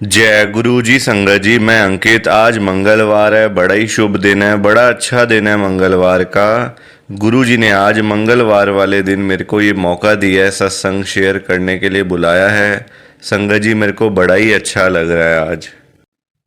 जय गुरु जी संगत जी। मैं अंकित। आज मंगलवार है, बड़ा ही शुभ दिन है, बड़ा अच्छा दिन है मंगलवार का। गुरु जी ने आज मंगलवार वाले दिन मेरे को ये मौका दिया है, सत्संग शेयर करने के लिए बुलाया है। संगत जी मेरे को बड़ा ही अच्छा लग रहा है आज,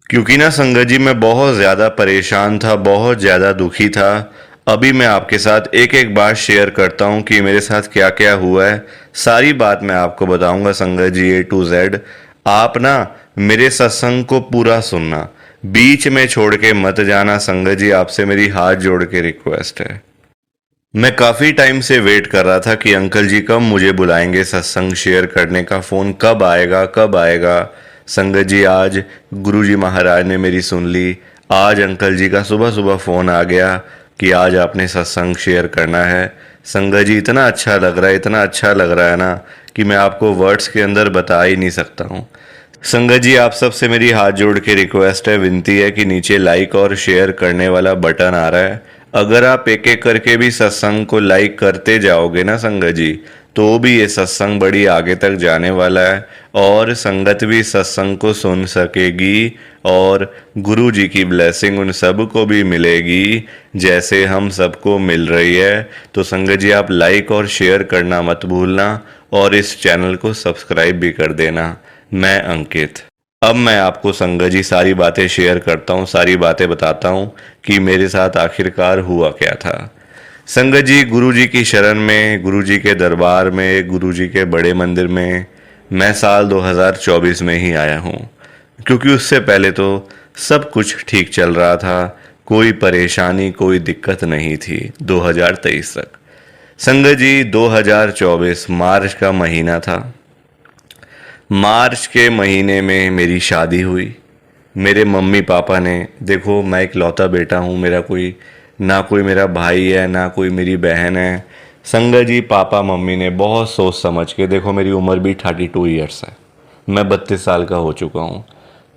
क्योंकि ना संगत जी मैं बहुत ज़्यादा परेशान था, बहुत ज़्यादा दुखी था। अभी मैं आपके साथ एक एक बात शेयर करता हूँ कि मेरे साथ क्या क्या हुआ है। सारी बात मैं आपको बताऊंगा संगत जी, A to Z। आप ना मेरे सत्संग को पूरा सुनना, बीच में छोड़ के मत जाना संगत जी, आपसे मेरी हाथ जोड़ के रिक्वेस्ट है। मैं काफ़ी टाइम से वेट कर रहा था कि अंकल जी कब मुझे बुलाएंगे सत्संग शेयर करने का, फ़ोन कब आएगा कब आएगा। संगत जी आज गुरु जी महाराज ने मेरी सुन ली। आज अंकल जी का सुबह सुबह फ़ोन आ गया कि आज आपने सत्संग शेयर करना है। संगत जी इतना अच्छा लग रहा है, इतना अच्छा लग रहा है ना कि मैं आपको वर्ड्स के अंदर बता ही नहीं सकता हूँ। संगत जी आप सबसे मेरी हाथ जोड़ के रिक्वेस्ट है, विनती है कि नीचे लाइक और शेयर करने वाला बटन आ रहा है। अगर आप एक एक करके भी सत्संग को लाइक करते जाओगे ना संगत जी, तो भी ये सत्संग बड़ी आगे तक जाने वाला है और संगत भी सत्संग को सुन सकेगी और गुरु जी की ब्लेसिंग उन सब को भी मिलेगी जैसे हम सबको मिल रही है। तो संगत जी आप लाइक और शेयर करना मत भूलना और इस चैनल को सब्सक्राइब भी कर देना। मैं अंकित। अब मैं आपको संगत जी सारी बातें शेयर करता हूँ, सारी बातें बताता हूँ कि मेरे साथ आखिरकार हुआ क्या था। संगत जी गुरु जी की शरण में, गुरु जी के दरबार में, गुरु जी के बड़े मंदिर में मैं साल 2024 में ही आया हूँ, क्योंकि उससे पहले तो सब कुछ ठीक चल रहा था, कोई परेशानी कोई दिक्कत नहीं थी 2023 तक। संगत जी 2024 मार्च का महीना था। मार्च के महीने में मेरी शादी हुई। मेरे मम्मी पापा ने, देखो मैं इकलौता बेटा हूँ, मेरा कोई ना कोई मेरा भाई है ना कोई मेरी बहन है। संगत जी पापा मम्मी ने बहुत सोच समझ के, देखो मेरी उम्र भी 32 ईयर्स है, मैं 32 साल का हो चुका हूँ।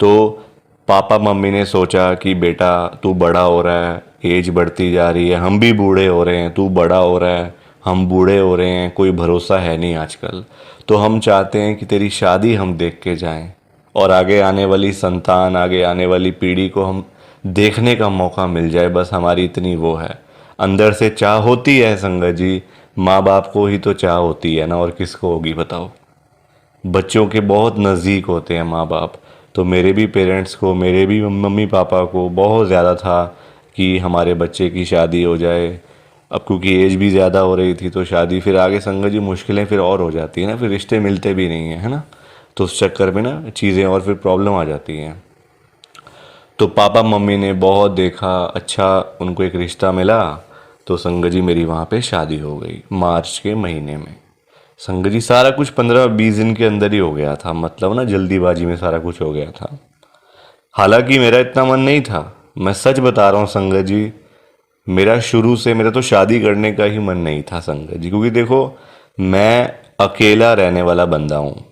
तो पापा मम्मी ने सोचा कि बेटा तू बड़ा हो रहा है, एज बढ़ती जा रही है, हम भी बूढ़े हो रहे हैं, तू बड़ा हो रहा है, हम बूढ़े हो रहे हैं, कोई भरोसा है नहीं आजकल। तो हम चाहते हैं कि तेरी शादी हम देख के जाएं और आगे आने वाली संतान, आगे आने वाली पीढ़ी को हम देखने का मौका मिल जाए, बस हमारी इतनी वो है। अंदर से चाह होती है संगत जी, माँ बाप को ही तो चाह होती है ना, और किसको होगी बताओ। बच्चों के बहुत नज़दीक होते हैं माँ बाप। तो मेरे भी पेरेंट्स को, मेरे भी मम्मी पापा को बहुत ज़्यादा था कि हमारे बच्चे की शादी हो जाए। अब क्योंकि एज भी ज़्यादा हो रही थी तो शादी फिर आगे संगत जी मुश्किलें फिर और हो जाती है ना, फिर रिश्ते मिलते भी नहीं हैं, है ना। तो उस चक्कर में ना चीज़ें और फिर प्रॉब्लम आ जाती हैं। तो पापा मम्मी ने बहुत देखा, अच्छा उनको एक रिश्ता मिला, तो संगत जी मेरी वहाँ पे शादी हो गई मार्च के महीने में। संगत जी सारा कुछ 15-20 दिन के अंदर ही हो गया था, मतलब ना जल्दीबाजी में सारा कुछ हो गया था। हालांकि मेरा इतना मन नहीं था, मैं सच बता रहा हूँ संगत जी। मेरा शुरू से, मेरा तो शादी करने का ही मन नहीं था संगत जी, क्योंकि देखो मैं अकेला रहने वाला बंदा हूँ।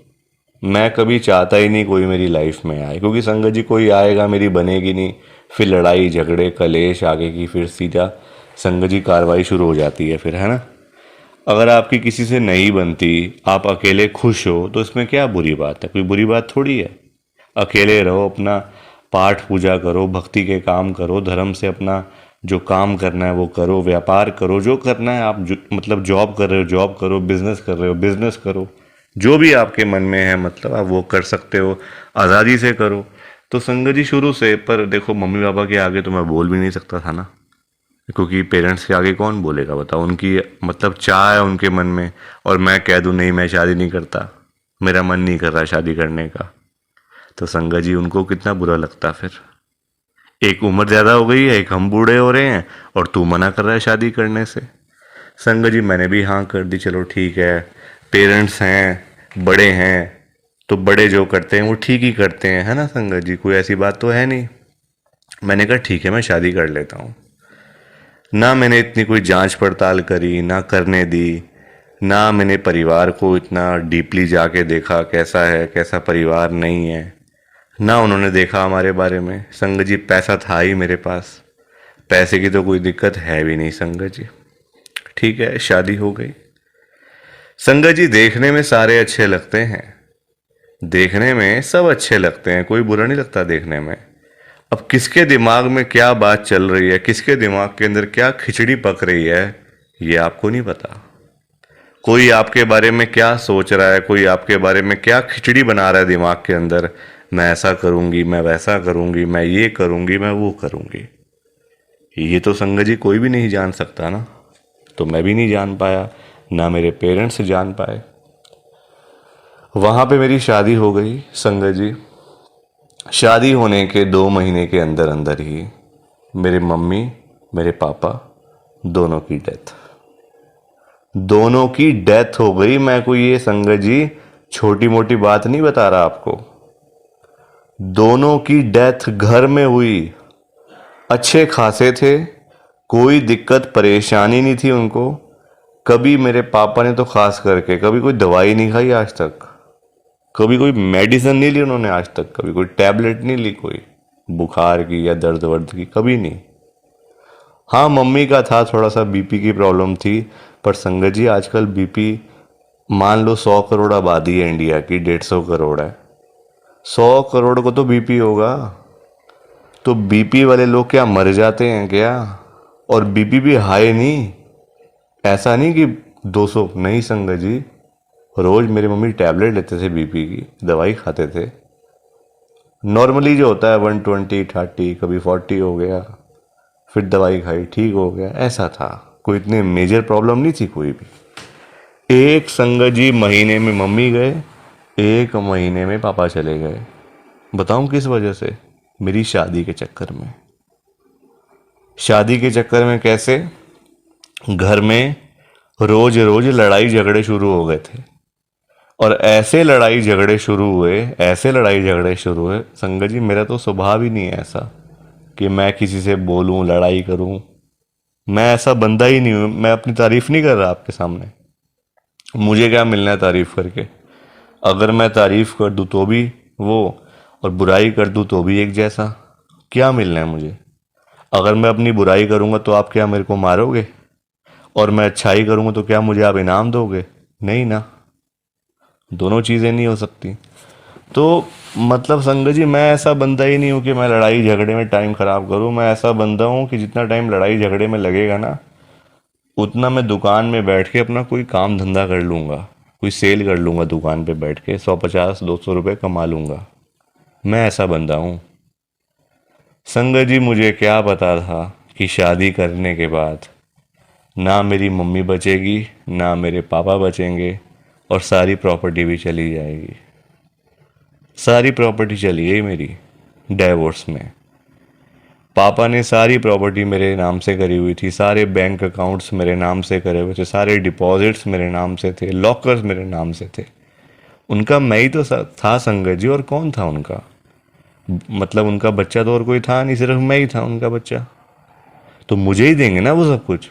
मैं कभी चाहता ही नहीं कोई मेरी लाइफ में आए, क्योंकि संगत जी कोई आएगा मेरी बनेगी नहीं, फिर लड़ाई झगड़े कलेश आगे की, फिर सीधा संगत जी कार्रवाई शुरू हो जाती है फिर, है ना। अगर आपकी किसी से नहीं बनती, आप अकेले खुश हो, तो इसमें क्या बुरी बात है, कोई बुरी बात थोड़ी है। अकेले रहो, अपना पाठ पूजा करो, भक्ति के काम करो, धर्म से अपना जो काम करना है वो करो, व्यापार करो, जो करना है आप मतलब जॉब कर रहे हो जॉब करो, बिजनेस कर रहे हो बिजनेस करो, जो भी आपके मन में है मतलब आप वो कर सकते हो, आज़ादी से करो। तो संगत जी शुरू से, पर देखो मम्मी पापा के आगे तो मैं बोल भी नहीं सकता था ना, क्योंकि पेरेंट्स के आगे कौन बोलेगा बताओ, उनकी मतलब चाह है उनके मन में, और मैं कह दूं नहीं मैं शादी नहीं करता, मेरा मन नहीं कर रहा शादी करने का, तो संगत जी उनको कितना बुरा लगता फिर। एक उम्र ज़्यादा हो गई है, एक हम बूढ़े हो रहे हैं, और तू मना कर रहा है शादी करने से। संगत जी मैंने भी हाँ कर दी, चलो ठीक है, पेरेंट्स हैं, बड़े हैं, तो बड़े जो करते हैं वो ठीक ही करते हैं, है ना संगत जी, कोई ऐसी बात तो है नहीं। मैंने कहा ठीक है मैं शादी कर लेता हूँ। ना मैंने इतनी कोई जांच पड़ताल करी, ना करने दी, ना मैंने परिवार को इतना डीपली जाके देखा कैसा है कैसा परिवार नहीं है, ना उन्होंने देखा हमारे बारे में। संगत जी पैसा था ही मेरे पास, पैसे की तो कोई दिक्कत है भी नहीं संगत जी। ठीक है शादी हो गई। संगत जी देखने में सारे अच्छे लगते हैं, देखने में सब अच्छे लगते हैं, कोई बुरा नहीं लगता देखने में। अब किसके दिमाग में क्या बात चल रही है, किसके दिमाग के अंदर क्या खिचड़ी पक रही है, ये आपको नहीं पता। कोई आपके बारे में क्या सोच रहा है, कोई आपके बारे में क्या खिचड़ी बना रहा है दिमाग के अंदर, मैं ऐसा करूंगी, मैं वैसा करूंगी, मैं ये करूंगी, मैं वो करूंगी, ये तो संगत जी कोई भी नहीं जान सकता ना। तो मैं भी नहीं जान पाया, ना मेरे पेरेंट्स जान पाए। वहाँ पे मेरी शादी हो गई संगत जी। शादी होने के 2 महीने के अंदर अंदर ही मेरे मम्मी, मेरे पापा दोनों की डेथ हो गई। मैं कोई ये संगत जी छोटी मोटी बात नहीं बता रहा आपको। दोनों की डेथ घर में हुई। अच्छे खासे थे, कोई दिक्कत परेशानी नहीं थी उनको। कभी मेरे पापा ने तो खास करके कभी कोई दवाई नहीं खाई आज तक, कभी कोई मेडिसिन नहीं ली उन्होंने आज तक, कभी कोई टैबलेट नहीं ली कोई बुखार की या दर्द वर्द की, कभी नहीं। हाँ, मम्मी का था थोड़ा सा बीपी की प्रॉब्लम थी, पर संगत जी आजकल बीपी मान लो 100 करोड़ आबादी है इंडिया की, 150 करोड़ है। 100 करोड़ को तो बीपी होगा, तो बीपी वाले लोग क्या मर जाते हैं क्या? और बीपी भी हाई नहीं, ऐसा नहीं कि 200 नहीं संगत जी। रोज मेरी मम्मी टैबलेट लेते थे, बीपी की दवाई खाते थे। नॉर्मली जो होता है 120 30, कभी 40 हो गया, फिर दवाई खाई ठीक हो गया, ऐसा था। कोई इतनी मेजर प्रॉब्लम नहीं थी कोई भी। एक संगत जी महीने में मम्मी गए, 1 महीने में पापा चले गए। बताऊं किस वजह से? मेरी शादी के चक्कर में। शादी के चक्कर में कैसे? घर में रोज रोज लड़ाई झगड़े शुरू हो गए थे। और ऐसे लड़ाई झगड़े शुरू हुए, ऐसे लड़ाई झगड़े शुरू हुए संगत जी, मेरा तो स्वभाव ही नहीं है ऐसा कि मैं किसी से बोलूं, लड़ाई करूं। मैं ऐसा बंदा ही नहीं हूं। मैं अपनी तारीफ नहीं कर रहा आपके सामने। मुझे क्या मिलना है तारीफ करके? अगर मैं तारीफ कर दूं तो भी वो, और बुराई कर दूं तो भी एक जैसा। क्या मिलना है मुझे? अगर मैं अपनी बुराई करूंगा तो आप क्या मेरे को मारोगे? और मैं अच्छाई करूंगा तो क्या मुझे आप इनाम दोगे? नहीं ना, दोनों चीज़ें नहीं हो सकती। तो मतलब संगत जी, मैं ऐसा बंदा ही नहीं हूँ कि मैं लड़ाई झगड़े में टाइम ख़राब करूँ। मैं ऐसा बंदा हूँ कि जितना टाइम लड़ाई झगड़े में लगेगा ना, उतना मैं दुकान में बैठ के अपना कोई काम धंधा कर लूँगा, कोई सेल कर लूँगा दुकान पे बैठ के, 150 200 रुपये कमा लूँगा। मैं ऐसा बंदा हूँ संगत जी। मुझे क्या पता था कि शादी करने के बाद ना मेरी मम्मी बचेगी, ना मेरे पापा बचेंगे, और सारी प्रॉपर्टी भी चली जाएगी। सारी प्रॉपर्टी चली गई मेरी डाइवोर्स में। पापा ने सारी प्रॉपर्टी मेरे नाम से करी हुई थी, सारे बैंक अकाउंट्स मेरे नाम से करे हुए थे, सारे डिपॉजिट्स मेरे नाम से थे, लॉकर्स मेरे नाम से थे। उनका मैं ही तो था संगत जी, और कौन था उनका? मतलब उनका बच्चा तो और कोई था नहीं, सिर्फ मैं ही था उनका बच्चा। तो मुझे ही देंगे ना वो सब कुछ,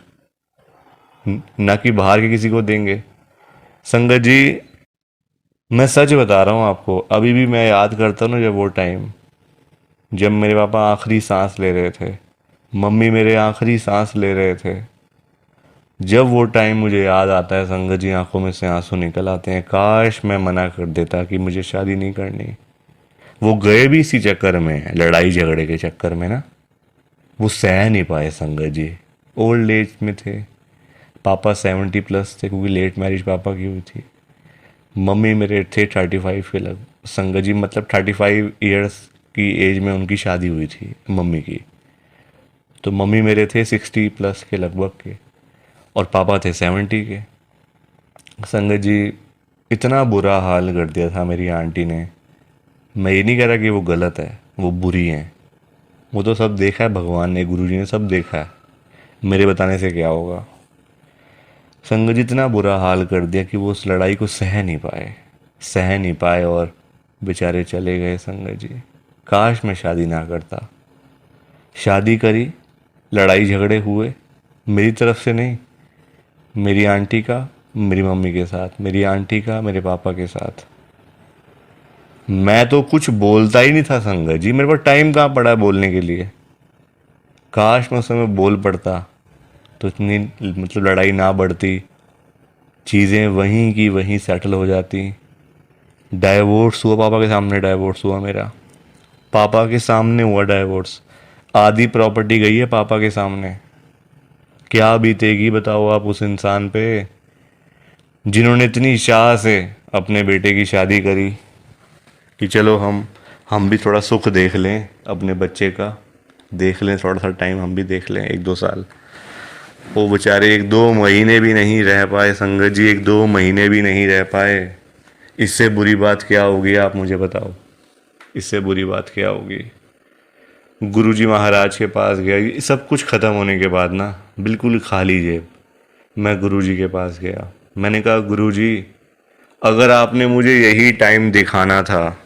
ना कि बाहर के किसी को देंगे। संगत जी, मैं सच बता रहा हूँ आपको, अभी भी मैं याद करता हूँ ना जब वो टाइम, जब मेरे पापा आखिरी सांस ले रहे थे, मम्मी मेरे आखिरी सांस ले रहे थे, जब वो टाइम मुझे याद आता है संगत जी, आंखों में से आंसू निकल आते हैं। काश मैं मना कर देता कि मुझे शादी नहीं करनी। वो गए भी इसी चक्कर में, लड़ाई झगड़े के चक्कर में ना। वो सह नहीं पाए संगत जी, ओल्ड एज में थे। पापा 70+ थे, क्योंकि लेट मैरिज पापा की हुई थी। मम्मी मेरे थे 35 के लग संगत जी, मतलब 35 ईयर्स की एज में उनकी शादी हुई थी मम्मी की। तो मम्मी मेरे थे 60+ के लगभग के, और पापा थे 70 के। संगत जी, इतना बुरा हाल कर दिया था मेरी आंटी ने। मैं ये नहीं कह रहा कि वो गलत है, वो बुरी हैं, वो तो सब देखा है भगवान ने, गुरु जी ने सब देखा है, मेरे बताने से क्या होगा। संगत जी, इतना बुरा हाल कर दिया कि वो उस लड़ाई को सह नहीं पाए और बेचारे चले गए संगत जी। काश मैं शादी ना करता। शादी करी, लड़ाई झगड़े हुए, मेरी तरफ से नहीं, मेरी आंटी का मेरी मम्मी के साथ, मेरी आंटी का मेरे पापा के साथ। मैं तो कुछ बोलता ही नहीं था संगत जी, मेरे पास टाइम कहाँ पड़ा है बोलने के लिए। काश मैं उस समय बोल पड़ता तो इतनी मतलब लड़ाई ना बढ़ती, चीज़ें वहीं की वहीं सेटल हो जाती। डाइवोर्स हुआ पापा के सामने, डाइवोर्स हुआ मेरा, पापा के सामने हुआ डाइवोर्स। आधी प्रॉपर्टी गई है पापा के सामने। क्या बीतेगी बताओ आप उस इंसान पे जिन्होंने इतनी चाह से अपने बेटे की शादी करी कि चलो हम भी थोड़ा सुख देख लें अपने बच्चे का, देख लें थोड़ा सा टाइम, हम भी देख लें 1-2 साल। वो बेचारे 1-2 महीने भी नहीं रह पाए संगत जी, 1-2 महीने भी नहीं रह पाए। इससे बुरी बात क्या होगी आप मुझे बताओ, इससे बुरी बात क्या होगी। गुरुजी महाराज के पास गया, ये सब कुछ ख़त्म होने के बाद ना, बिल्कुल खाली जेब मैं गुरुजी के पास गया। मैंने कहा गुरुजी, अगर आपने मुझे यही टाइम दिखाना था,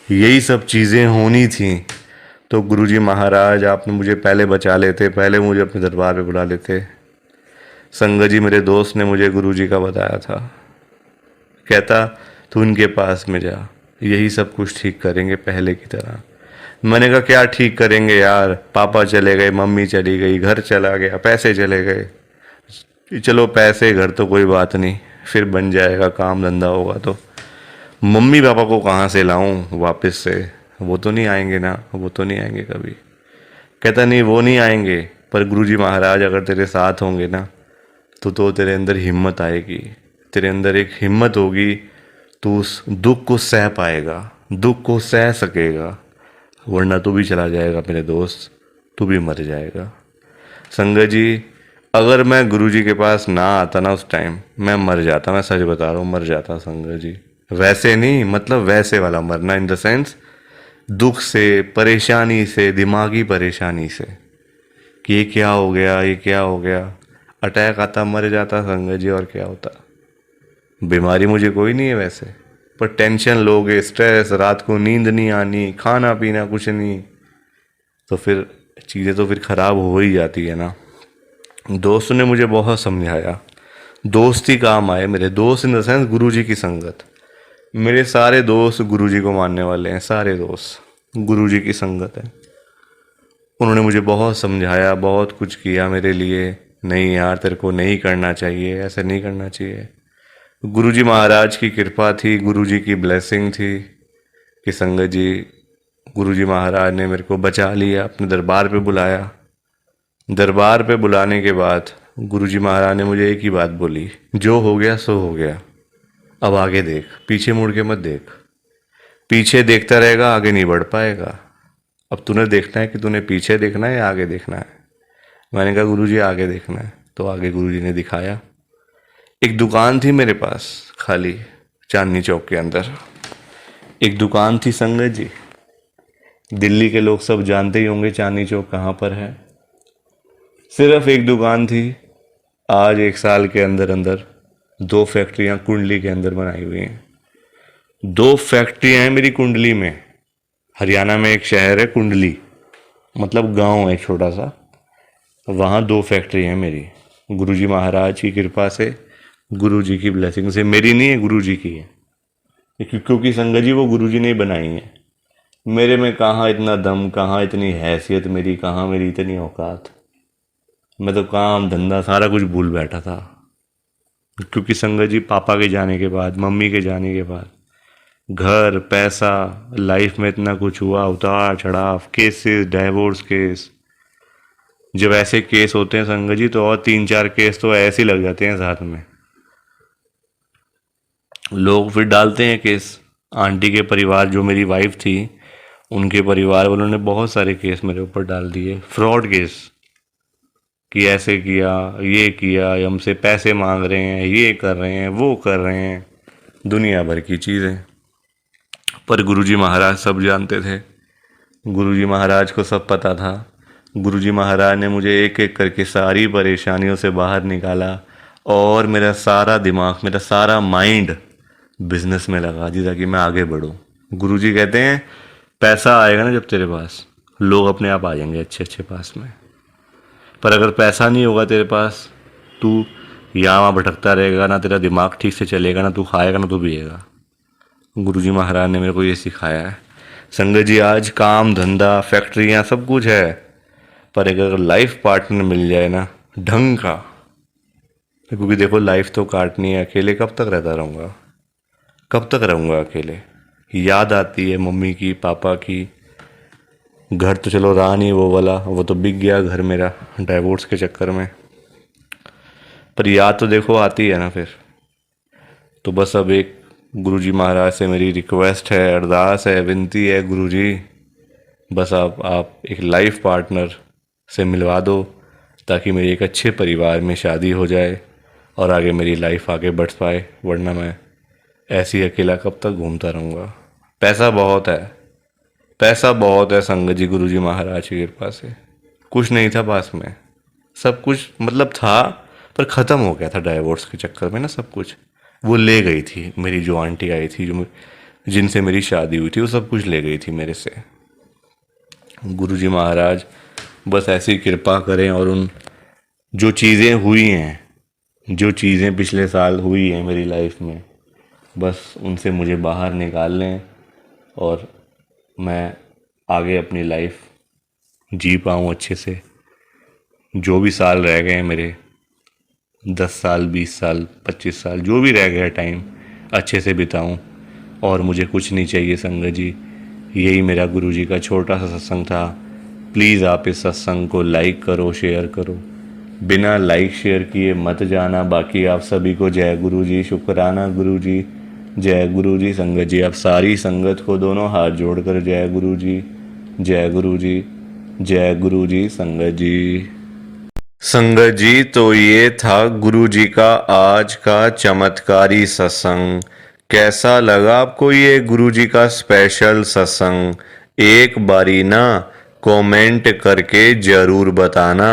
यही सब चीज़ें होनी थी, तो गुरुजी महाराज आपने मुझे पहले बचा लेते, पहले मुझे अपने दरबार पे बुला लेते। संगत जी मेरे दोस्त ने मुझे गुरुजी का बताया था, कहता तू उनके पास में जा, यही सब कुछ ठीक करेंगे पहले की तरह। मैंने कहा क्या ठीक करेंगे यार, पापा चले गए, मम्मी चली गई, घर चला गया, पैसे चले गए। चलो पैसे घर तो कोई बात नहीं, फिर बन जाएगा, काम धंधा होगा तो। मम्मी पापा को कहाँ से लाऊं वापस से, वो तो नहीं आएंगे ना, वो तो नहीं आएंगे कभी। कहता नहीं वो नहीं आएंगे, पर गुरुजी महाराज अगर तेरे साथ होंगे ना, तो तेरे अंदर हिम्मत आएगी, तेरे अंदर एक हिम्मत होगी, तू उस दुख को सह पाएगा, दुख को सह सकेगा। वरना तू भी चला जाएगा मेरे दोस्त, तू भी मर जाएगा। संगत जी, अगर मैं गुरुजी के पास ना आता ना उस टाइम, मैं मर जाता, मैं सच बता रहा हूँ, मर जाता संगत जी। वैसे नहीं, मतलब वैसे वाला मरना, इन द सेंस दुख से, परेशानी से, दिमागी परेशानी से कि ये क्या हो गया, ये क्या हो गया। अटैक आता, मर जाता संगत जी, और क्या होता। बीमारी मुझे कोई नहीं है वैसे, पर टेंशन लोगे, स्ट्रेस, रात को नींद नहीं आनी, खाना पीना कुछ नहीं, तो फिर चीज़ें तो फिर ख़राब हो ही जाती है ना। दोस्त ने मुझे बहुत समझाया, दोस्त ही काम आए मेरे, दोस्त इन द सेंस गुरुजी की संगत। मेरे सारे दोस्त गुरुजी को मानने वाले हैं, सारे दोस्त गुरुजी की संगत है। उन्होंने मुझे बहुत समझाया, बहुत कुछ किया मेरे लिए, नहीं यार तेरे को नहीं करना चाहिए, ऐसे नहीं करना चाहिए। गुरुजी महाराज की कृपा थी, गुरुजी की ब्लेसिंग थी कि संगत जी, गुरुजी महाराज ने मेरे को बचा लिया, अपने दरबार पे बुलाया। दरबार पे बुलाने के बाद गुरुजी महाराज ने मुझे एक ही बात बोली, जो हो गया सो हो गया, अब आगे देख, पीछे मुड़ के मत देख। पीछे देखता रहेगा आगे नहीं बढ़ पाएगा। अब तूने देखना है कि तूने पीछे देखना है या आगे देखना है। मैंने कहा गुरुजी आगे देखना है, तो आगे गुरुजी ने दिखाया। एक दुकान थी मेरे पास खाली, चांदनी चौक के अंदर एक दुकान थी संगत जी। दिल्ली के लोग सब जानते ही होंगे चांदनी चौक कहाँ पर है। सिर्फ एक दुकान थी, आज 1 साल के अंदर अंदर 2 फैक्ट्रियाँ कुंडली के अंदर बनाई हुई हैं। 2 फैक्ट्रियाँ हैं मेरी कुंडली में। हरियाणा में एक शहर है कुंडली, मतलब गांव है छोटा सा, वहाँ 2 फैक्ट्री हैं मेरी। गुरुजी महाराज की कृपा से, गुरुजी की ब्लेसिंग से, मेरी नहीं है गुरुजी की है, क्योंकि संगत जी वो गुरुजी ने ही बनाई है। मेरे में कहाँ इतना दम, कहाँ इतनी हैसियत मेरी, कहाँ मेरी इतनी औकात। मैं तो काम धंधा सारा कुछ भूल बैठा था, क्योंकि संगत जी पापा के जाने के बाद, मम्मी के जाने के बाद, घर, पैसा, लाइफ में इतना कुछ हुआ, उतार चढ़ाव, केसेस, डाइवोर्स केस। जब ऐसे केस होते हैं संगत जी, तो और 3-4 केस तो ऐसे ही लग जाते हैं साथ में। लोग फिर डालते हैं केस। आंटी के परिवार, जो मेरी वाइफ थी, उनके परिवार वालों ने बहुत सारे केस मेरे ऊपर डाल दिए, फ्रॉड केस, कि ऐसे किया, ये किया, हमसे पैसे मांग रहे हैं, ये कर रहे हैं, वो कर रहे हैं, दुनिया भर की चीज़ें। पर गुरुजी महाराज सब जानते थे, गुरुजी महाराज को सब पता था। गुरुजी महाराज ने मुझे एक एक करके सारी परेशानियों से बाहर निकाला, और मेरा सारा दिमाग, मेरा सारा माइंड बिजनेस में लगा दी ताकि मैं आगे बढ़ूं। गुरुजी कहते हैं पैसा आएगा ना जब तेरे पास, लोग अपने आप आ जाएंगे अच्छे अच्छे पास में। पर अगर पैसा नहीं होगा तेरे पास, तू यहाँ वहाँ भटकता रहेगा, ना तेरा दिमाग ठीक से चलेगा, ना तू खाएगा ना तू पिएगा। गुरुजी महाराज ने मेरे को ये सिखाया है। संगत जी, आज काम धंधा, फैक्ट्रियाँ, सब कुछ है, पर अगर लाइफ पार्टनर मिल जाए ना ढंग का, क्योंकि देखो लाइफ तो काटनी है, अकेले कब तक रहता रहूँगा। कब तक रहूँगा अकेले। याद आती है मम्मी की, पापा की। घर तो चलो रहा नहीं वो वाला, वो तो बिक गया घर मेरा डाइवोर्स के चक्कर में, पर याद तो देखो आती है ना फिर। तो बस अब एक गुरुजी महाराज से मेरी रिक्वेस्ट है, अरदास है, विनती है, गुरुजी बस आप एक लाइफ पार्टनर से मिलवा दो, ताकि मेरी एक अच्छे परिवार में शादी हो जाए और आगे मेरी लाइफ आगे बढ़ पाए, वरना मैं ऐसे ही अकेला कब तक घूमता रहूँगा। पैसा बहुत है, पैसा बहुत है संगत जी, गुरुजी महाराज की कृपा से कुछ नहीं था पास में। सब कुछ मतलब था, पर ख़त्म हो गया था डाइवोर्स के चक्कर में ना सब कुछ। वो ले गई थी मेरी जो आंटी आई थी, जो जिनसे मेरी शादी हुई थी, वो सब कुछ ले गई थी मेरे से। गुरुजी महाराज बस ऐसी कृपा करें और उन जो चीज़ें हुई हैं, जो चीज़ें पिछले साल हुई हैं मेरी लाइफ में, बस उनसे मुझे बाहर निकाल लें और मैं आगे अपनी लाइफ जी पाऊँ अच्छे से। जो भी साल रह गए हैं मेरे, 10 साल, 20 साल, 25 साल, जो भी रह गया टाइम, अच्छे से बिताऊं। और मुझे कुछ नहीं चाहिए संगत जी, यही मेरा गुरुजी का छोटा सा सत्संग था। प्लीज़ आप इस सत्संग को लाइक करो, शेयर करो। बिना लाइक शेयर किए मत जाना। बाकी आप सभी को जय गुरुजी, शुक्राना गुरुजी, जय गुरुजी। संगत जी आप सारी संगत को दोनों हाथ जोड़कर जय गुरुजी, जय गुरुजी, जय गुरुजी। संगत जी, संगत जी तो ये था गुरुजी का आज का चमत्कारी सत्संग। कैसा लगा आपको ये गुरुजी का स्पेशल सत्संग? एक बारी ना कमेंट करके ज़रूर बताना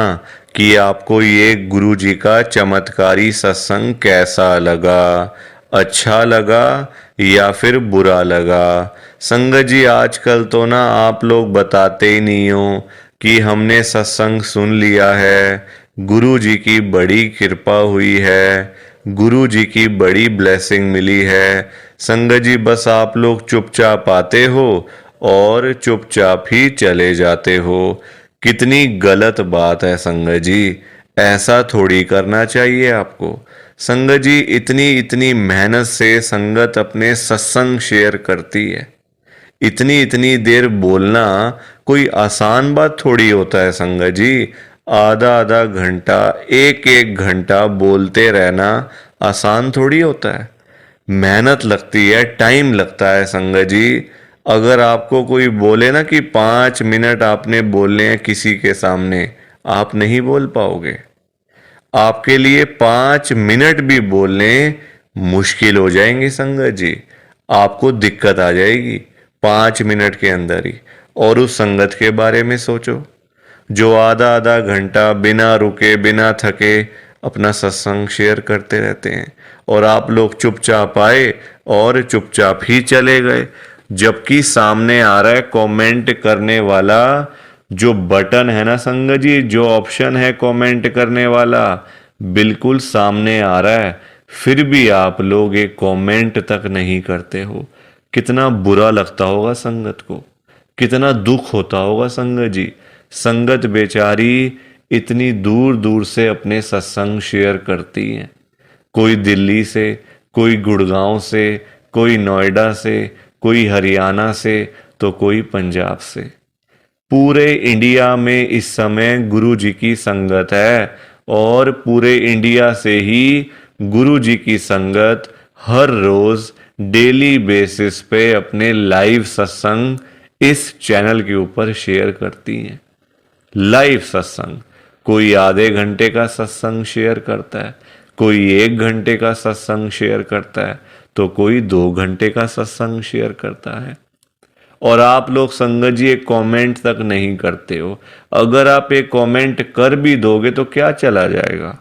कि आपको ये गुरुजी का चमत्कारी सत्संग कैसा लगा, अच्छा लगा या फिर बुरा लगा। संगत जी आजकल तो ना आप लोग बताते ही नहीं हो कि हमने सत्संग सुन लिया है, गुरु जी की बड़ी कृपा हुई है, गुरु जी की बड़ी ब्लेसिंग मिली है। संगत जी बस आप लोग चुपचाप आते हो और चुपचाप ही चले जाते हो। कितनी गलत बात है संगत जी, ऐसा थोड़ी करना चाहिए आपको। संगत जी इतनी इतनी मेहनत से संगत अपने सत्संग शेयर करती है, इतनी इतनी देर बोलना कोई आसान बात थोड़ी होता है संगत जी। आधा आधा घंटा, एक एक घंटा बोलते रहना आसान थोड़ी होता है। मेहनत लगती है, टाइम लगता है संगत जी। अगर आपको कोई बोले ना कि 5 मिनट आपने बोलने हैं किसी के सामने, आप नहीं बोल पाओगे। आपके लिए 5 मिनट भी बोलने मुश्किल हो जाएंगे संगत जी। आपको दिक्कत आ जाएगी 5 मिनट के अंदर ही। और उस संगत के बारे में सोचो जो आधा आधा घंटा बिना रुके बिना थके अपना सत्संग शेयर करते रहते हैं, और आप लोग चुपचाप आए और चुपचाप ही चले गए। जबकि सामने आ रहा है कमेंट करने वाला जो बटन है ना संगत जी, जो ऑप्शन है कमेंट करने वाला, बिल्कुल सामने आ रहा है, फिर भी आप लोग एक कमेंट तक नहीं करते हो। कितना बुरा लगता होगा संगत को, कितना दुख होता होगा संगत जी। संगत बेचारी इतनी दूर दूर से अपने सत्संग शेयर करती हैं, कोई दिल्ली से, कोई गुड़गांव से, कोई नोएडा से, कोई हरियाणा से, तो कोई पंजाब से। पूरे इंडिया में इस समय गुरु जी की संगत है, और पूरे इंडिया से ही गुरु जी की संगत हर रोज डेली बेसिस पे अपने लाइव सत्संग इस चैनल के ऊपर शेयर करती हैं। लाइव सत्संग, कोई आधे घंटे का सत्संग शेयर करता है, कोई 1 घंटे का सत्संग शेयर करता है, तो कोई 2 घंटे का सत्संग शेयर करता है। और आप लोग संगत जी एक कमेंट तक नहीं करते हो। अगर आप एक कमेंट कर भी दोगे तो क्या चला जाएगा?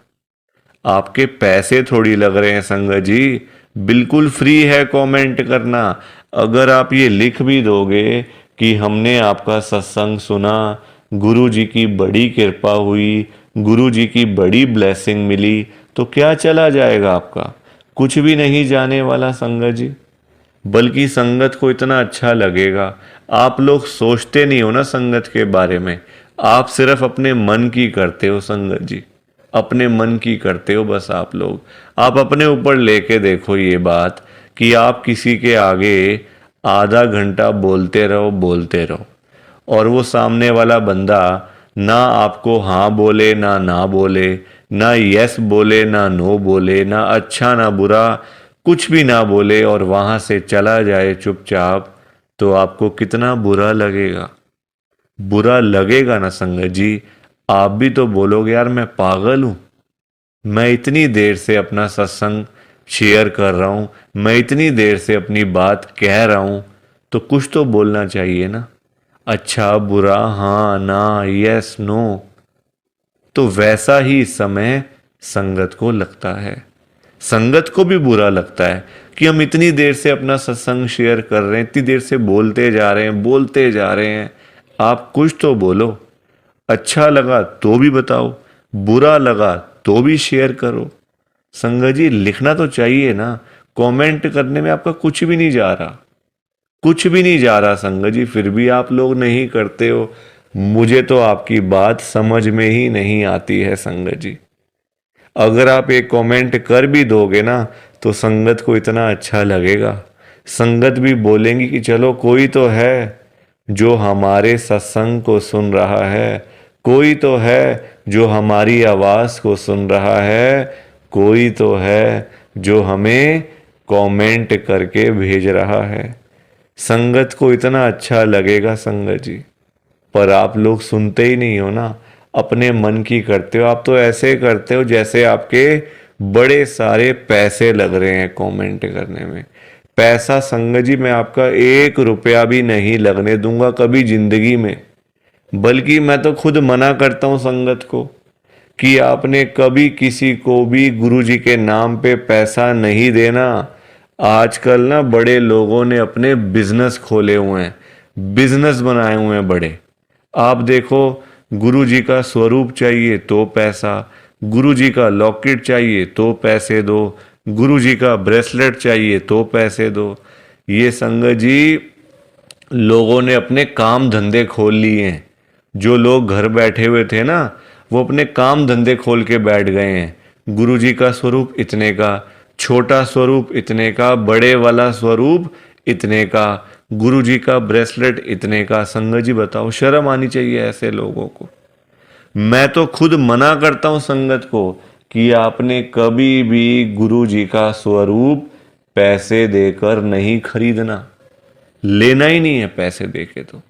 आपके पैसे थोड़ी लग रहे हैं संगत जी, बिल्कुल फ्री है कमेंट करना। अगर आप ये लिख भी दोगे कि हमने आपका सत्संग सुना, गुरु जी की बड़ी कृपा हुई, गुरु जी की बड़ी ब्लेसिंग मिली, तो क्या चला जाएगा आपका? कुछ भी नहीं जाने वाला संगत जी। बल्कि संगत को इतना अच्छा लगेगा। आप लोग सोचते नहीं हो ना संगत के बारे में, आप सिर्फ अपने मन की करते हो संगत जी, अपने मन की करते हो बस। आप लोग आप अपने ऊपर लेके देखो ये बात कि आप किसी के आगे आधा घंटा बोलते रहो और वो सामने वाला बंदा ना आपको हाँ बोले ना बोले, ना यस बोले ना नो बोले, ना अच्छा ना बुरा, कुछ भी ना बोले और वहाँ से चला जाए चुपचाप, तो आपको कितना बुरा लगेगा। बुरा लगेगा ना संगत जी। आप भी तो बोलोगे यार मैं पागल हूँ, मैं इतनी देर से अपना सत्संग शेयर कर रहा हूँ, मैं इतनी देर से अपनी बात कह रहा हूँ, तो कुछ तो बोलना चाहिए ना, अच्छा बुरा हाँ ना यस नो। तो वैसा ही इस समय संगत को लगता है। संगत को भी बुरा लगता है कि हम इतनी देर से अपना सत्संग शेयर कर रहे हैं, इतनी देर से बोलते जा रहे हैं। आप कुछ तो बोलो। अच्छा लगा तो भी बताओ, बुरा लगा तो भी शेयर करो। संगत जी लिखना तो चाहिए ना, कमेंट करने में आपका कुछ भी नहीं जा रहा, कुछ भी नहीं जा रहा संगत जी, फिर भी आप लोग नहीं करते हो। मुझे तो आपकी बात समझ में ही नहीं आती है संगत जी। अगर आप एक कमेंट कर भी दोगे ना तो संगत को इतना अच्छा लगेगा, संगत भी बोलेंगी कि चलो कोई तो है जो हमारे सत्संग को सुन रहा है, कोई तो है जो हमारी आवाज़ को सुन रहा है, कोई तो है जो हमें कमेंट करके भेज रहा है। संगत को इतना अच्छा लगेगा संगत जी, पर आप लोग सुनते ही नहीं हो ना, अपने मन की करते हो। आप तो ऐसे करते हो जैसे आपके बड़े सारे पैसे लग रहे हैं कमेंट करने में। पैसा संगत जी मैं आपका 1 रुपया भी नहीं लगने दूंगा कभी जिंदगी में, बल्कि मैं तो खुद मना करता हूं संगत को कि आपने कभी किसी को भी गुरु जी के नाम पे पैसा नहीं देना। आजकल ना बड़े लोगों ने अपने बिजनेस खोले हुए हैं, बिजनेस बनाए हुए हैं बड़े। आप देखो, गुरु जी का स्वरूप चाहिए तो पैसा, गुरु जी का लॉकेट चाहिए तो पैसे दो, गुरु जी का ब्रेसलेट चाहिए तो पैसे दो। ये संगत जी लोगों ने अपने काम धंधे खोल लिए हैं। जो लोग घर बैठे हुए थे ना, वो अपने काम धंधे खोल के बैठ गए हैं। गुरु जी का स्वरूप इतने का, छोटा स्वरूप इतने का, बड़े वाला स्वरूप इतने का, गुरु जी का ब्रेसलेट इतने का। संगत जी बताओ, शर्म आनी चाहिए ऐसे लोगों को। मैं तो खुद मना करता हूं संगत को कि आपने कभी भी गुरु जी का स्वरूप पैसे देकर नहीं खरीदना, लेना ही नहीं है पैसे देके। तो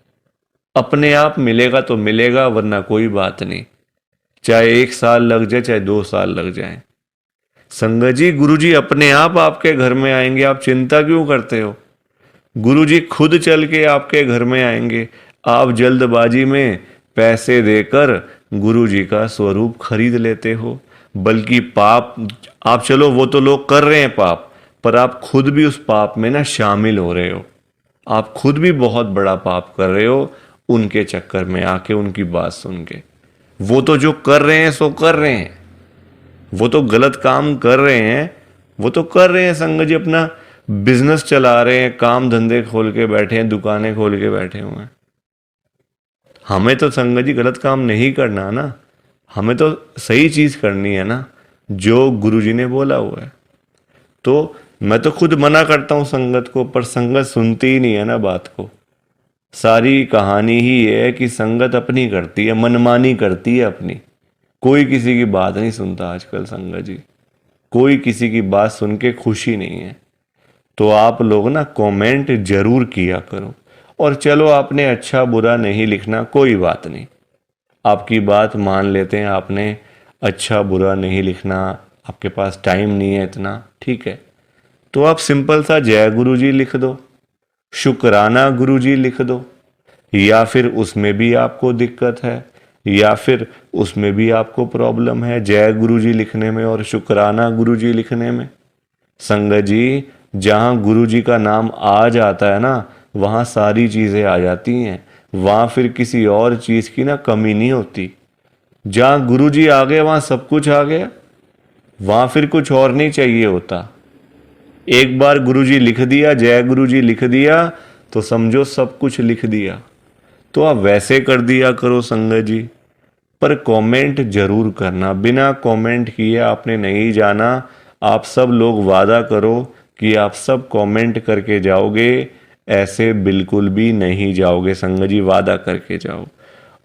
अपने आप मिलेगा तो मिलेगा, वरना कोई बात नहीं, चाहे 1 साल लग जाए चाहे 2 साल लग जाए। संगत जी गुरु जी अपने आप आपके घर में आएंगे, आप चिंता क्यों करते हो। गुरु जी खुद चल के आपके घर में आएंगे। आप जल्दबाजी में पैसे देकर गुरु जी का स्वरूप खरीद लेते हो। बल्कि पाप, आप चलो वो तो लोग कर रहे हैं पाप, पर आप खुद भी उस पाप में ना शामिल हो रहे हो। आप खुद भी बहुत बड़ा पाप कर रहे हो उनके चक्कर में आके, उनकी बात सुन के। वो तो जो कर रहे हैं सो कर रहे हैं, वो तो गलत काम कर रहे हैं, वो तो कर रहे हैं संगत जी, अपना बिजनेस चला रहे हैं, काम धंधे खोल के बैठे हैं, दुकानें खोल के बैठे हुए हैं। हमें तो संगत जी गलत काम नहीं करना ना, हमें तो सही चीज करनी है ना, जो गुरु जी ने बोला हुआ है। तो मैं तो खुद मना करता हूं संगत को, पर संगत सुनती ही नहीं है ना बात को। सारी कहानी ही है कि संगत अपनी करती है, मनमानी करती है अपनी। कोई किसी की बात नहीं सुनता आजकल संगत जी, कोई किसी की बात सुन के खुशी नहीं है। तो आप लोग ना कमेंट जरूर किया करो। और चलो आपने अच्छा बुरा नहीं लिखना, कोई बात नहीं, आपकी बात मान लेते हैं। आपने अच्छा बुरा नहीं लिखना, आपके पास टाइम नहीं है इतना, ठीक है। तो आप सिंपल सा जय गुरु जी लिख दो, शुक्राना गुरु जी लिख दो, या फिर उसमें भी आपको दिक्कत है, या फिर उसमें भी आपको प्रॉब्लम है जय गुरु जी लिखने में और शुक्राना गुरु जी लिखने में। संगत जी जहाँ गुरु जी का नाम आ जाता है ना, वहाँ सारी चीज़ें आ जाती हैं, वहाँ फिर किसी और चीज़ की ना कमी नहीं होती। जहाँ गुरु जी आ गए वहाँ सब कुछ आ गया, वहाँ फिर कुछ और नहीं चाहिए होता। एक बार गुरु जी लिख दिया, जय गुरु जी लिख दिया, तो समझो सब कुछ लिख दिया। तो आप वैसे कर दिया करो संगत जी, पर कमेंट जरूर करना। बिना कमेंट किए आपने नहीं जाना। आप सब लोग वादा करो कि आप सब कमेंट करके जाओगे, ऐसे बिल्कुल भी नहीं जाओगे संगत जी, वादा करके जाओ।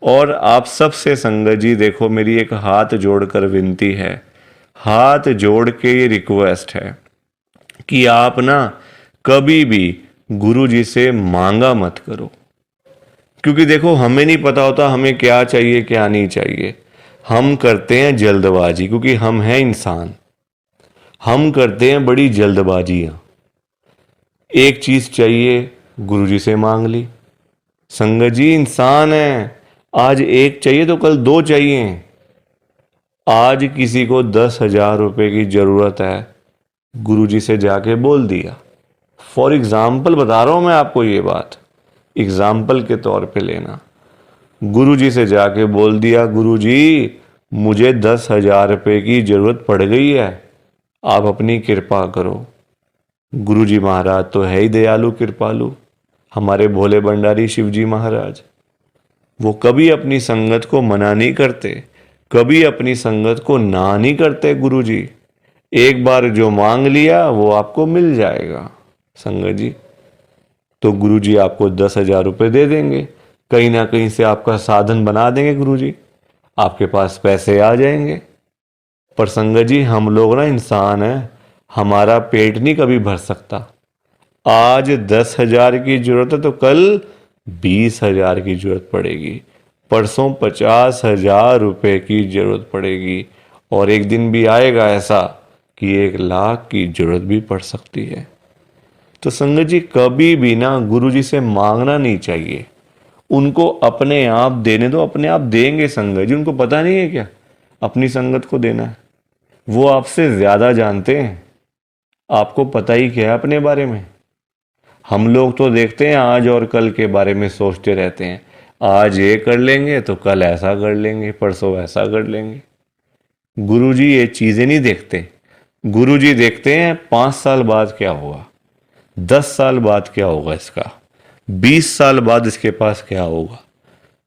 और आप सबसे संगत जी देखो, मेरी एक हाथ जोड़कर विनती है, हाथ जोड़ के ये रिक्वेस्ट है कि आप ना कभी भी गुरु जी से मांगा मत करो। क्योंकि देखो, हमें नहीं पता होता हमें क्या चाहिए क्या नहीं चाहिए। हम करते हैं जल्दबाजी, क्योंकि हम हैं इंसान, हम करते हैं बड़ी जल्दबाजियां। एक चीज चाहिए, गुरुजी से मांग ली। संगत जी इंसान है, आज एक चाहिए तो कल दो चाहिए। आज किसी को 10,000 रुपए की जरूरत है, गुरुजी से जाके बोल दिया। फॉर एग्जाम्पल बता रहा हूं मैं आपको ये बात, एग्जाम्पल के तौर पे लेना। गुरुजी से जाके बोल दिया, गुरुजी मुझे 10,000 रुपए की जरूरत पड़ गई है, आप अपनी कृपा करो। गुरुजी महाराज तो है ही दयालु कृपालु, हमारे भोले भंडारी शिवजी महाराज। वो कभी अपनी संगत को मना नहीं करते, कभी अपनी संगत को ना नहीं करते। गुरुजी एक बार जो मांग लिया वो आपको मिल जाएगा संगत जी। तो गुरुजी आपको 10,000 रुपये दे देंगे, कहीं ना कहीं से आपका साधन बना देंगे गुरुजी, आपके पास पैसे आ जाएंगे। पर संगत जी हम लोग ना इंसान हैं, हमारा पेट नहीं कभी भर सकता। आज 10,000 की जरूरत है तो कल 20,000 की जरूरत पड़ेगी, परसों 50,000 रुपये की जरूरत पड़ेगी, और एक दिन भी आएगा ऐसा कि 1,00,000 की जरूरत भी पड़ सकती है। तो संगत जी कभी भी ना गुरु जी से मांगना नहीं चाहिए, उनको अपने आप देने दो, अपने आप देंगे संगत जी। उनको पता नहीं है क्या अपनी संगत को देना है, वो आपसे ज्यादा जानते हैं। आपको पता ही क्या है अपने बारे में। हम लोग तो देखते हैं आज और कल के बारे में सोचते रहते हैं, आज ये कर लेंगे तो कल ऐसा कर लेंगे, परसों ऐसा कर लेंगे। गुरुजी ये चीजें नहीं देखते। गुरुजी देखते हैं 5 साल बाद क्या होगा, 10 साल बाद क्या होगा इसका, 20 साल बाद इसके पास क्या होगा।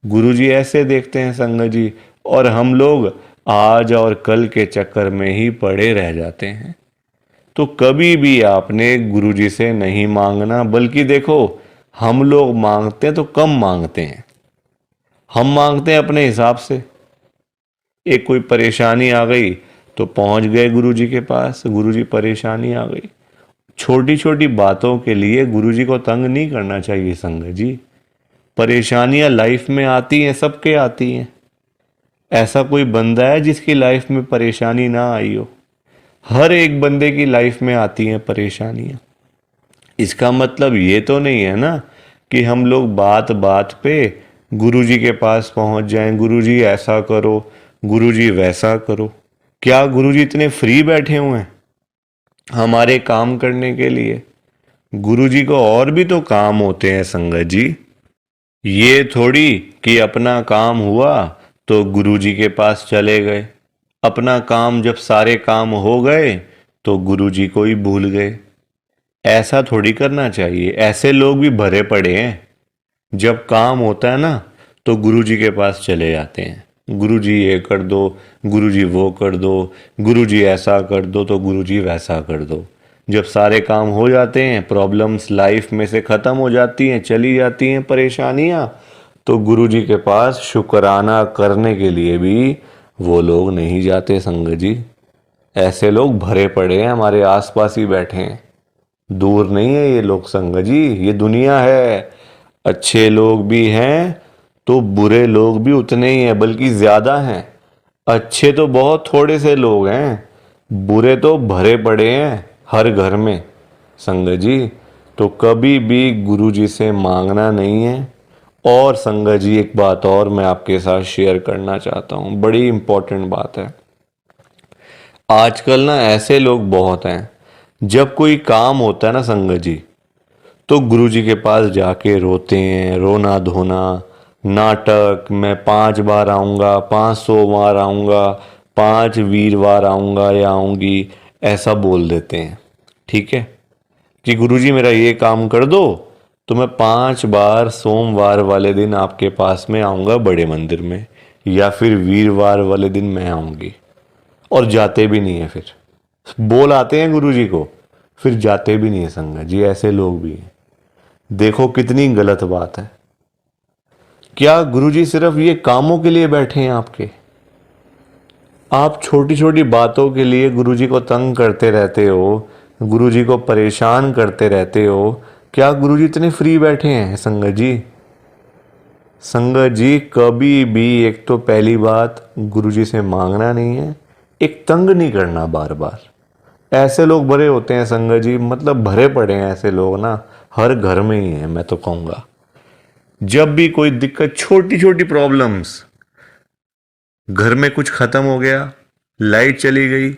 गुरुजी ऐसे देखते हैं संगत जी, और हम लोग आज और कल के चक्कर में ही पड़े रह जाते हैं। तो कभी भी आपने गुरुजी से नहीं मांगना, बल्कि देखो हम लोग मांगते हैं तो कम मांगते हैं, हम मांगते हैं अपने हिसाब से। एक कोई परेशानी आ गई तो पहुंच गए गुरुजी के पास, गुरुजी परेशानी आ गई। छोटी छोटी बातों के लिए गुरुजी को तंग नहीं करना चाहिए संगत जी। परेशानियां लाइफ में आती हैं, सबके आती हैं। ऐसा कोई बंदा है जिसकी लाइफ में परेशानी ना आई हो? हर एक बंदे की लाइफ में आती हैं परेशानियां। इसका मतलब ये तो नहीं है ना कि हम लोग बात बात पे गुरुजी के पास पहुंच जाएं, गुरुजी ऐसा करो, गुरुजी वैसा करो। क्या गुरुजी इतने फ्री बैठे हुए हैं हमारे काम करने के लिए? गुरुजी को और भी तो काम होते हैं संगत जी। ये थोड़ी कि अपना काम हुआ तो गुरुजी के पास चले गए, अपना काम जब सारे काम हो गए तो गुरुजी को ही भूल गए। ऐसा थोड़ी करना चाहिए। ऐसे लोग भी भरे पड़े हैं, जब काम होता है ना तो गुरुजी के पास चले जाते हैं, गुरुजी ये कर दो, गुरुजी वो कर दो, गुरुजी ऐसा कर दो तो गुरुजी वैसा कर दो। जब सारे काम हो जाते हैं, प्रॉब्लम्स लाइफ में से ख़त्म हो जाती हैं, चली जाती हैं परेशानियां, तो गुरुजी के पास शुक्राना करने के लिए भी वो लोग नहीं जाते संगत जी। ऐसे लोग भरे पड़े हैं, हमारे आसपास ही बैठे हैं, दूर नहीं है ये लोग संगत जी। ये दुनिया है, अच्छे लोग भी हैं तो बुरे लोग भी उतने ही हैं, बल्कि ज्यादा हैं। अच्छे तो बहुत थोड़े से लोग हैं, बुरे तो भरे पड़े हैं हर घर में संगत जी। तो कभी भी गुरुजी से मांगना नहीं है। और संगत जी एक बात और मैं आपके साथ शेयर करना चाहता हूँ, बड़ी इंपॉर्टेंट बात है। आजकल ना ऐसे लोग बहुत हैं, जब कोई काम होता है ना संगत जी, तो गुरुजी के पास जाके रोते हैं, रोना धोना, नाटक, मैं 5 बार आऊँगा, 500 बार आऊँगा, 5 वीरवार आऊँगा या आऊँगी, ऐसा बोल देते हैं। ठीक है कि गुरुजी मेरा ये काम कर दो तो मैं 5 बार सोमवार वाले दिन आपके पास में आऊँगा बड़े मंदिर में, या फिर वीरवार वाले दिन मैं आऊँगी। और जाते भी नहीं है, फिर बोल आते हैं गुरुजी को, फिर जाते भी नहीं है संगत जी, ऐसे लोग भी हैं। देखो कितनी गलत बात है। क्या गुरुजी सिर्फ ये कामों के लिए बैठे हैं आपके? आप छोटी छोटी बातों के लिए गुरुजी को तंग करते रहते हो, गुरुजी को परेशान करते रहते हो। क्या गुरुजी इतने फ्री बैठे हैं संगत जी? संगत जी कभी भी, एक तो पहली बात, गुरुजी से मांगना नहीं है, एक तंग नहीं करना बार बार। ऐसे लोग भरे होते हैं संगत जी, मतलब भरे पड़े हैं ऐसे लोग ना, हर घर में ही है मैं तो कहूँगा। जब भी कोई दिक्कत, छोटी छोटी प्रॉब्लम्स, घर में कुछ खत्म हो गया, लाइट चली गई,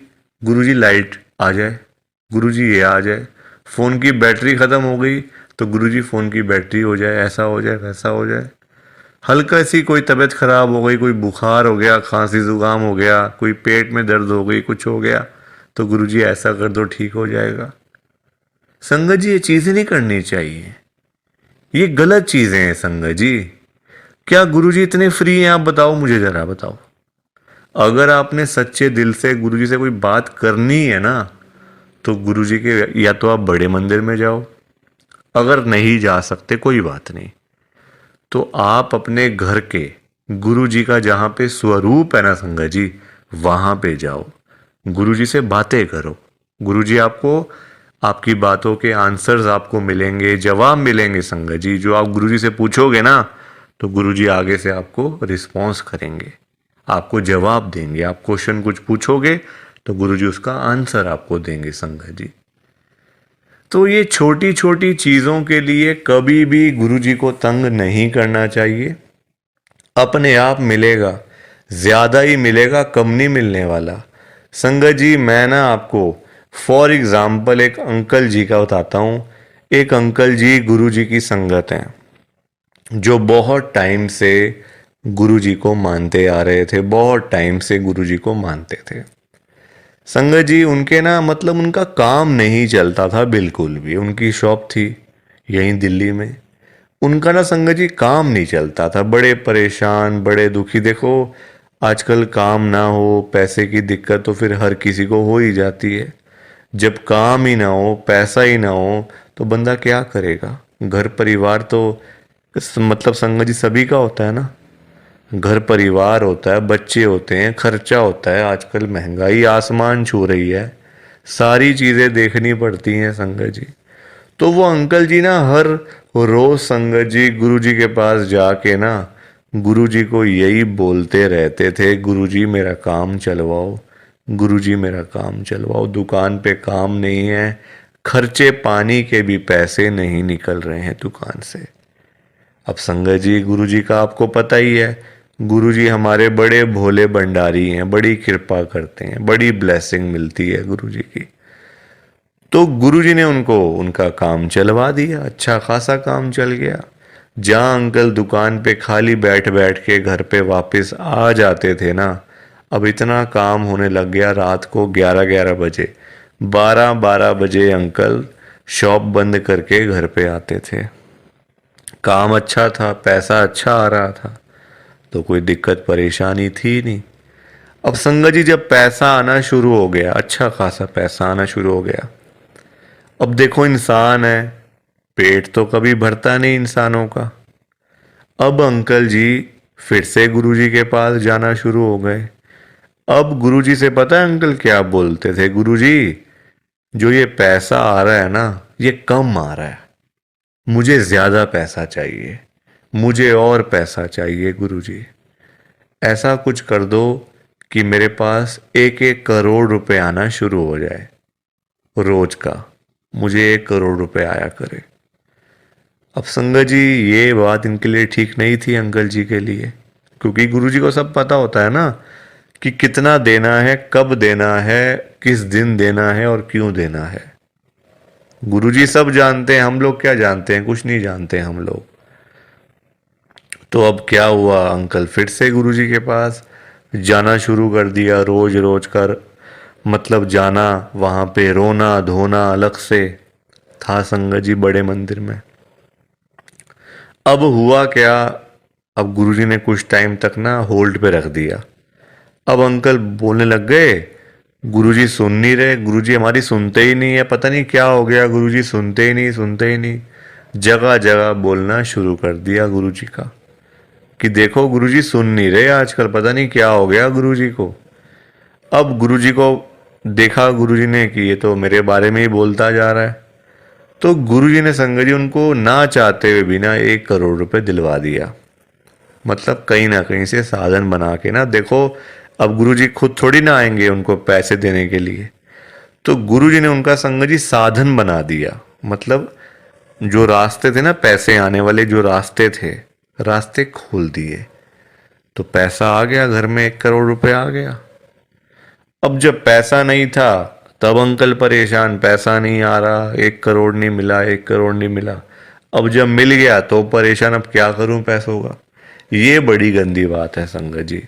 गुरुजी लाइट आ जाए, गुरुजी ये आ जाए। फ़ोन की बैटरी ख़त्म हो गई तो गुरुजी फ़ोन की बैटरी हो जाए, ऐसा हो जाए, वैसा हो जाए। हल्का सी कोई तबीयत ख़राब हो गई, कोई बुखार हो गया, खांसी ज़ुकाम हो गया, कोई पेट में दर्द हो गई, कुछ हो गया, तो गुरुजी ऐसा कर दो ठीक हो जाएगा। संगत जी ये चीज़ें नहीं करनी चाहिए, ये गलत चीज़ें हैं संगत जी। क्या गुरुजी इतने फ्री हैं? आप बताओ, मुझे ज़रा बताओ। अगर आपने सच्चे दिल से गुरुजी से कोई बात करनी है ना, तो गुरुजी के या तो आप बड़े मंदिर में जाओ, अगर नहीं जा सकते कोई बात नहीं, तो आप अपने घर के गुरुजी का जहाँ पे स्वरूप है ना संगत जी, वहाँ पे जाओ, गुरुजी से बातें करो। गुरुजी आपको, आपकी बातों के आंसर्स आपको मिलेंगे, जवाब मिलेंगे संगत जी। जो आप गुरुजी से पूछोगे ना, तो गुरुजी आगे से आपको रिस्पॉन्स करेंगे, आपको जवाब देंगे। आप क्वेश्चन कुछ पूछोगे तो गुरुजी उसका आंसर आपको देंगे संगत जी। तो ये छोटी छोटी चीज़ों के लिए कभी भी गुरुजी को तंग नहीं करना चाहिए। अपने आप मिलेगा, ज़्यादा ही मिलेगा, कम नहीं मिलने वाला। संगत जी मैं ना आपको फॉर एग्ज़ाम्पल एक अंकल जी का बताता हूँ। एक अंकल जी गुरुजी की संगत हैं, जो बहुत टाइम से गुरुजी को मानते आ रहे थे, बहुत टाइम से गुरुजी को मानते थे। संगत जी उनके ना, मतलब उनका काम नहीं चलता था बिल्कुल भी। उनकी शॉप थी यहीं दिल्ली में, उनका ना संगत जी काम नहीं चलता था, बड़े परेशान, बड़े दुखी। देखो आजकल काम ना हो, पैसे की दिक्कत तो फिर हर किसी को हो ही जाती है। जब काम ही ना हो, पैसा ही ना हो, तो बंदा क्या करेगा? घर परिवार तो मतलब संगत जी सभी का होता है ना, घर परिवार होता है, बच्चे होते हैं, खर्चा होता है। आजकल महंगाई आसमान छू रही है, सारी चीज़ें देखनी पड़ती हैं संगत जी। तो वो अंकल जी ना हर रोज संगत जी गुरुजी के पास जाके ना गुरुजी को यही बोलते रहते थे, गुरुजी मेरा काम चलवाओ, गुरुजी मेरा काम चलवाओ, दुकान पे काम नहीं है, खर्चे पानी के भी पैसे नहीं निकल रहे हैं दुकान से। अब संगत जी गुरुजी का आपको पता ही है, गुरुजी हमारे बड़े भोले भंडारी हैं, बड़ी कृपा करते हैं, बड़ी ब्लेसिंग मिलती है गुरुजी की। तो गुरुजी ने उनको उनका काम चलवा दिया, अच्छा खासा काम चल गया। जहाँ अंकल दुकान पे खाली बैठ बैठ के घर पे वापस आ जाते थे ना, अब इतना काम होने लग गया, रात को 11-11 बजे, 12-12 बजे अंकल शॉप बंद करके घर पे आते थे। काम अच्छा था, पैसा अच्छा आ रहा था, तो कोई दिक्कत परेशानी थी नहीं। अब संगत जी जब पैसा आना शुरू हो गया, अच्छा खासा पैसा आना शुरू हो गया, अब देखो इंसान है, पेट तो कभी भरता नहीं इंसानों का। अब अंकल जी फिर से गुरुजी के पास जाना शुरू हो गए। अब गुरुजी से पता है अंकल क्या बोलते थे? गुरुजी जो ये पैसा आ रहा है ना, ये कम आ रहा है, मुझे ज़्यादा पैसा चाहिए, मुझे और पैसा चाहिए गुरुजी। ऐसा कुछ कर दो कि मेरे पास 1-1 करोड़ रुपए आना शुरू हो जाए रोज का, मुझे 1 करोड़ रुपए आया करे। अब संगत जी ये बात इनके लिए ठीक नहीं थी अंकल जी के लिए, क्योंकि गुरुजी को सब पता होता है ना कि कितना देना है, कब देना है, किस दिन देना है और क्यों देना है। गुरुजी सब जानते हैं, हम लोग क्या जानते हैं? कुछ नहीं जानते हम लोग। तो अब क्या हुआ, अंकल फिर से गुरुजी के पास जाना शुरू कर दिया, रोज रोज कर, मतलब जाना, वहाँ पे रोना धोना अलग से था संगत जी बड़े मंदिर में। अब हुआ क्या, अब गुरुजी ने कुछ टाइम तक ना होल्ड पे रख दिया। अब अंकल बोलने लग गए, गुरुजी सुन नहीं रहे, गुरुजी हमारी सुनते ही नहीं है, पता नहीं क्या हो गया, गुरुजी सुनते ही नहीं, सुनते ही नहीं। जगह जगह बोलना शुरू कर दिया गुरुजी का कि देखो गुरुजी सुन नहीं रहे आजकल, पता नहीं क्या हो गया गुरुजी को। अब गुरुजी को देखा गुरुजी ने कि ये तो मेरे बारे में ही बोलता जा रहा है, तो गुरुजी ने संगत जी उनको ना चाहते हुए भी ना 1 करोड़ रुपए दिलवा दिया। मतलब कहीं ना कहीं से साधन बना के ना, देखो अब गुरुजी खुद थोड़ी ना आएंगे उनको पैसे देने के लिए, तो गुरुजी ने उनका संगत जी साधन बना दिया। मतलब जो रास्ते थे ना पैसे आने वाले, जो रास्ते थे, रास्ते खोल दिए, तो पैसा आ गया घर में, 1 करोड़ रुपए आ गया। अब जब पैसा नहीं था तब अंकल परेशान, पैसा नहीं आ रहा, 1 करोड़ नहीं मिला, 1 करोड़ नहीं मिला। अब जब मिल गया तो परेशान, अब क्या करूं पैसों का। ये बड़ी गंदी बात है संगत जी।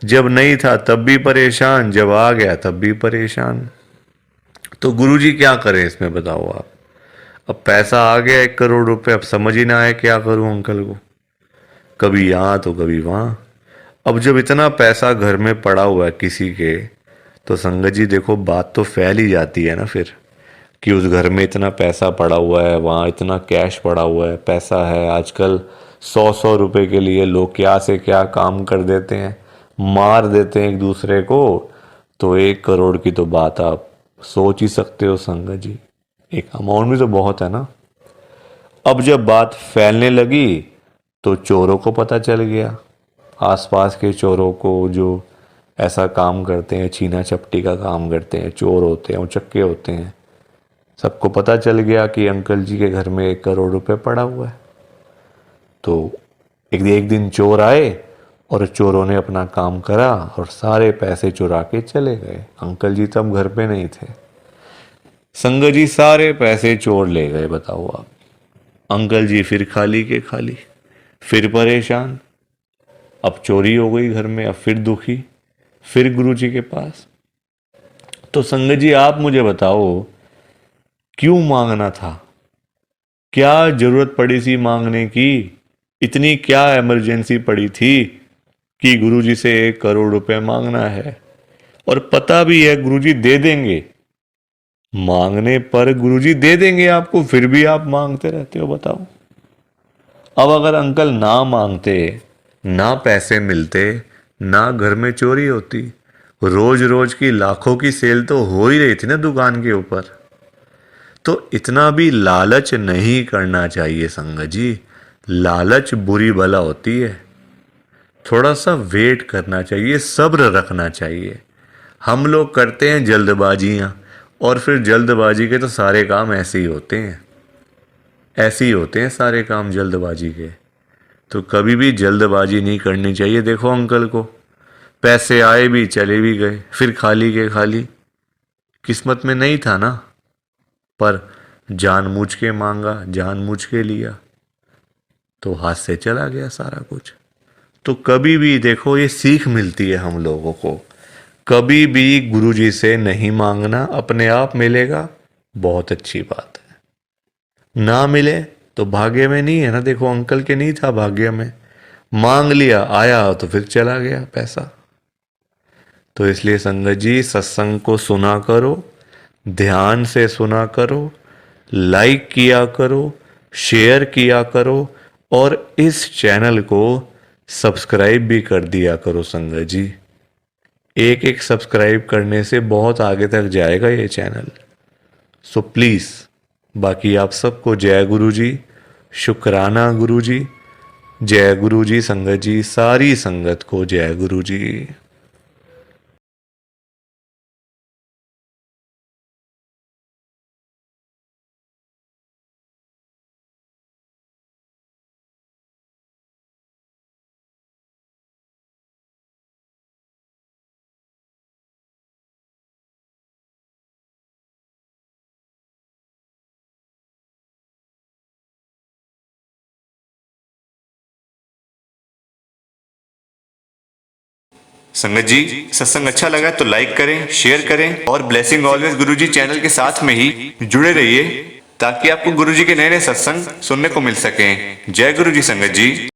जब नहीं था तब भी परेशान, जब आ गया तब भी परेशान। तो गुरुजी क्या करें इसमें बताओ आप। अब पैसा आ गया 1 करोड़ रुपए, अब समझ ही ना आए क्या करूं अंकल को, कभी यहाँ तो कभी वहाँ। अब जब इतना पैसा घर में पड़ा हुआ है किसी के, तो संगत जी देखो बात तो फैल ही जाती है ना फिर, कि उस घर में इतना पैसा पड़ा हुआ है, वहाँ इतना कैश पड़ा हुआ है, पैसा है। आजकल 100-100 रुपए के लिए लोग क्या से क्या काम कर देते हैं, मार देते हैं एक दूसरे को। तो 1 करोड़ की तो बात आप सोच ही सकते हो संगत जी, एक अमाउंट भी तो बहुत है ना। अब जब बात फैलने लगी तो चोरों को पता चल गया, आसपास के चोरों को, जो ऐसा काम करते हैं, छीना चपटी का काम करते हैं, चोर होते हैं, उचक्के होते हैं, सबको पता चल गया कि अंकल जी के घर में 1 करोड़ रुपए पड़ा हुआ है। तो एक दिन चोर आए और चोरों ने अपना काम करा और सारे पैसे चुरा के चले गए। अंकल जी तब घर पे नहीं थे, संगत जी सारे पैसे चोर ले गए। बताओ आप, अंकल जी फिर खाली के खाली, फिर परेशान। अब चोरी हो गई घर में, अब फिर दुखी, फिर गुरुजी के पास। तो संगत जी आप मुझे बताओ क्यों मांगना था, क्या जरूरत पड़ी थी मांगने की, इतनी क्या इमरजेंसी पड़ी थी कि गुरुजी से 1 करोड़ रुपए मांगना है। और पता भी है गुरुजी दे देंगे, मांगने पर गुरुजी दे देंगे आपको, फिर भी आप मांगते रहते हो। बताओ, अब अगर अंकल ना मांगते, ना पैसे मिलते, ना घर में चोरी होती, रोज रोज की लाखों की सेल तो हो ही रही थी ना दुकान के ऊपर। तो इतना भी लालच नहीं करना चाहिए संगत जी, लालच बुरी बला होती है। थोड़ा सा वेट करना चाहिए, सब्र रखना चाहिए। हम लोग करते हैं जल्दबाजियां, और फिर जल्दबाजी के तो सारे काम ऐसे ही होते हैं, ऐसे ही होते हैं सारे काम जल्दबाजी के। तो कभी भी जल्दबाजी नहीं करनी चाहिए। देखो अंकल को पैसे आए भी चले भी गए, फिर खाली के खाली। किस्मत में नहीं था ना, पर जानबूझ के मांगा, जानबूझ के लिया, तो हाथ से चला गया सारा कुछ। तो कभी भी देखो ये सीख मिलती है हम लोगों को, कभी भी गुरुजी से नहीं मांगना, अपने आप मिलेगा, बहुत अच्छी बात है। ना मिले तो भाग्य में नहीं है ना। देखो अंकल के नहीं था भाग्य में, मांग लिया, आया तो फिर चला गया पैसा। तो इसलिए संगत जी सत्संग को सुना करो, ध्यान से सुना करो, लाइक किया करो, शेयर किया करो, और इस चैनल को सब्सक्राइब भी कर दिया करो संगत जी। एक एक सब्सक्राइब करने से बहुत आगे तक जाएगा ये चैनल। सो प्लीज़, बाकी आप सबको जय गुरु जी, शुक्राना गुरु जी, जय गुरु जी संगत जी, सारी संगत को जय गुरु जी। संगत जी, सत्संग अच्छा लगा तो लाइक करें, शेयर करें, और ब्लेसिंग ऑलवेज गुरुजी चैनल के साथ में ही जुड़े रहिए, ताकि आपको गुरुजी के नए नए सत्संग सुनने को मिल सकें। जय गुरु जी संगत जी।